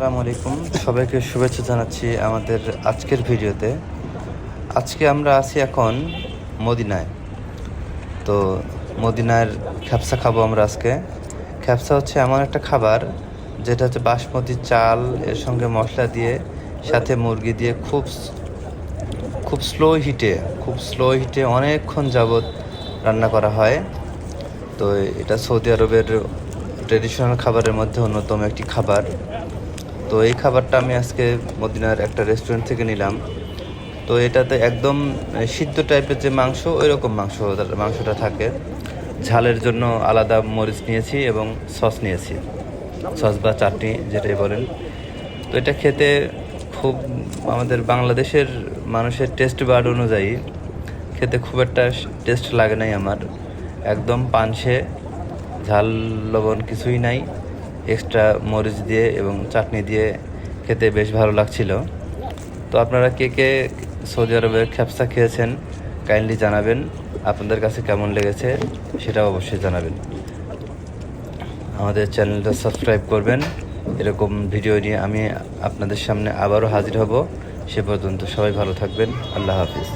আসসালামু আলাইকুম, সবাইকে শুভেচ্ছা জানাচ্ছি আমাদের আজকের ভিডিওতে। আজকে আমরা আছি এখন মদিনায়। তো মদিনার খ্যাপসা খাবো আমরা আজকে। খ্যাপসা হচ্ছে এমন একটা খাবার যেটা হচ্ছে বাসমতি চাল এর সঙ্গে মশলা দিয়ে সাথে মুরগি দিয়ে খুব খুব স্লো হিটে অনেকক্ষণ যাবৎ রান্না করা হয়। তো এটা সৌদি আরবের ট্রেডিশনাল খাবারের মধ্যে অন্যতম একটি খাবার। তো এই খাবারটা আমি আজকে মদিনার একটা রেস্টুরেন্ট থেকে নিলাম। তো এটাতে একদম সিদ্ধ টাইপের যে মাংস, ওই রকম মাংসটা থাকে। ঝালের জন্য আলাদা মরিচ নিয়েছি এবং সস নিয়েছি, সস বা চাটনি যেটাই বলেন। তো এটা খেতে খুব আমাদের বাংলাদেশের মানুষের টেস্ট বার্ড অনুযায়ী খেতে খুব একটা টেস্ট লাগে নাই আমার। একদম পানসে, ঝাল লবণ কিছুই নাই, এক্সট্রা মরিচ দিয়ে এবং চাটনি দিয়ে খেতে বেশ ভালো লাগছিল। তো আপনারা কে কে সৌদি আরবের খ্যাপসা খেয়েছেন কাইন্ডলি জানাবেন, আপনাদের কাছে কেমন লেগেছে সেটাও অবশ্যই জানাবেন। আমাদের চ্যানেলটা সাবস্ক্রাইব করবেন। এরকম ভিডিও নিয়ে আমি আপনাদের সামনে আবারও হাজির হব। সে পর্যন্ত সবাই ভালো থাকবেন। আল্লাহ হাফিজ।